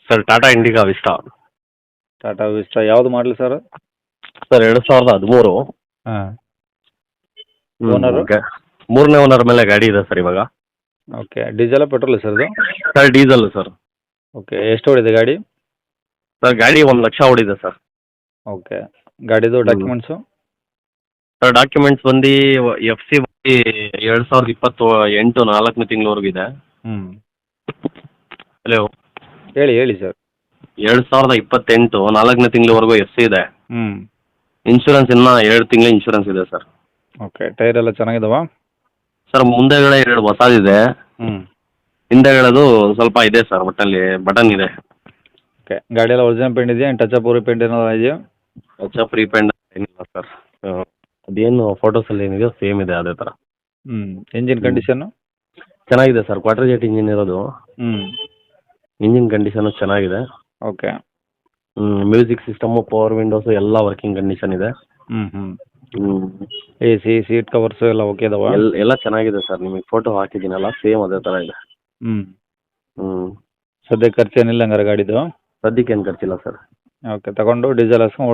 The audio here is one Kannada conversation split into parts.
Sir Tata Indigo Vista. Tata Vista ಯಾವುದು ಮಾಡಲಿ ಸರ್? ಸರ್ 2013. ಹಾಂ. ಓನರು? ಮೂರನೇ ಓನರ್ ಮೇಲೆ ಗಾಡಿ ಇದೆ ಸರ್ ಇವಾಗ. ಓಕೆ. ಡೀಸೆಲ ಪೆಟ್ರೋಲ್ ಸರ್ ಇದು? Sir diesel sir. ಓಕೆ. ಎಷ್ಟು ಓಡಿದೆ ಗಾಡಿ? ಸರ್ ಗಾಡಿ 1,00,000 ಓಡಿದೆ ಸರ್. ಓಕೆ. ಗಾಡಿದು ಡಾಕ್ಯುಮೆಂಟ್ಸು? ಸರ್ ಡಾಕ್ಯುಮೆಂಟ್ಸ್ ಬಂದು FC 2028 4ನೇ ತಿಂಗಳವರೆಗೂ ಇದೆ. ಹ್ಞೂ. ಹಲೋ. ಹೇಳಿ ಸರ್. 2028 4ನೇ ತಿಂಗಳವರೆಗೂ FC ಇದೆ. ಹ್ಞೂ. ಇನ್ಶೂರೆನ್ಸ್ ಇನ್ನೂ 2 ತಿಂಗಳ ಇನ್ಶೂರೆನ್ಸ್ ಇದೆ ಸರ್. ಓಕೆ. ಟೈರ್ ಎಲ್ಲ ಚೆನ್ನಾಗಿದಾವ? ಸರ್ ಮುಂದೆಗಡೆ 2 ಹೊಸದಿದೆ. ಹ್ಞೂ. ಹಿಂದೆಗಡೆದು ಸ್ವಲ್ಪ ಇದೆ ಸರ್, ಒಟ್ಟಲ್ಲಿ ಬಟನ್ ಇದೆ. ಓಕೆ. ಗಾಡಿ ಎಲ್ಲ ಒರಿಜಿನಲ್ ಪೇಂಟ್ ಇದೆಯಾ? ಟಚ್ ಅಪ್ ಪೇಂಟ್ ಏನಾದ್ರು ಇದೆಯಾ? ಟಚ್ ಅಪ್ ರೀಪೇಂಟ್ ಏನಿಲ್ಲ ಸರ್. ಅದೇನು ಫೋಟೋಸಲ್ಲಿ ಏನಿದೆಯೋ ಸೇಮ್ ಇದೆ ಅದೇ ಥರ. ಹ್ಞೂ. Engine condition? ಚೆನ್ನಾಗಿದೆ ಸರ್. ಕ್ವಾರ್ಟರ್ ಜೆಟ್ ಇಂಜಿನ್ ಇರೋದು. ಹ್ಞೂ. ಇಂಜಿನ್ ಕಂಡೀಷನು ಚೆನ್ನಾಗಿದೆ. Okay. Music system, power windows ಎಲ್ಲ ವರ್ಕಿಂಗ್ ಕಂಡೀಷನ್ ಇದೆ. ಹ್ಞೂ. ಹ್ಞೂ. AC, ಸೀಟ್ ಕವರ್ಸು ಎಲ್ಲ ಓಕೆ ಇದಾವ? ಎಲ್ಲ ಚೆನ್ನಾಗಿದೆ ಸರ್. ನಿಮಗೆ ಫೋಟೋ ಹಾಕಿದ್ದೀನಲ್ಲ, ಸೇಮ್ ಅದೇ ಥರ ಇದೆ. ಹ್ಞೂ. ಹ್ಞೂ. ಸದ್ಯಕ್ಕೆ ಖರ್ಚು ಏನಿಲ್ಲ ಹಂಗಾರೆ ಗಾಡಿದು? ಸದ್ಯಕ್ಕೆ ಏನು ಖರ್ಚಿಲ್ಲ ಸರ್. ಓಕೆ. ತಗೊಂಡು ಡೀಸೆಲ್ ಹಾಕ್ಸ್ಕೊಂಡು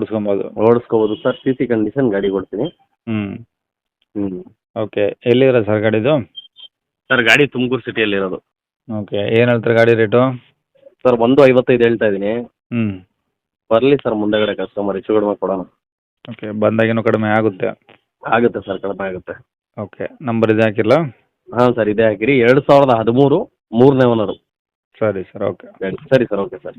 ಓಡಿಸ್ಕೋಬೋದು ಸರ್. CC ಕಂಡೀಷನ್ ಗಾಡಿ ಕೊಡ್ತೀನಿ. ಹ್ಞೂ. ಹ್ಞೂ. ಓಕೆ. ಎಲ್ಲಿದ್ದೀರಾ ಸರ್ ಗಾಡಿದು? ಸರ್ ಗಾಡಿ ತುಮಕೂರು ಸಿಟಿಯಲ್ಲಿರೋದು. ಓಕೆ. ಏನು ಹೇಳ್ತಾರೆ ಗಾಡಿ ರೇಟು? ಸರ್ 1.55 ಹೇಳ್ತಾ ಇದ್ದೀನಿ. ಹ್ಞೂ. ಬರಲಿ ಸರ್, ಮುಂದೆಗಡೆ ಕಸ್ಟಮರ್ ಹೆಚ್ಚು ಕಡಿಮೆ ಕೊಡೋಣ. ಓಕೆ. ಬಂದಾಗೇನೋ ಕಡಿಮೆ ಆಗುತ್ತೆ? ಆಗುತ್ತೆ ಸರ್, ಕಡಿಮೆ ಆಗುತ್ತೆ. ಓಕೆ. ನಂಬರ್ ಇದೆ ಹಾಕಿಲ್ಲ? ಹಾಂ ಸರ್, ಇದೇ ಹಾಕಿರಿ. 2013 3ನೇ ಓನರು ಸರಿ ಸರ್. ಓಕೆ. ಸರಿ ಸರ್, ಓಕೆ ಸರ್.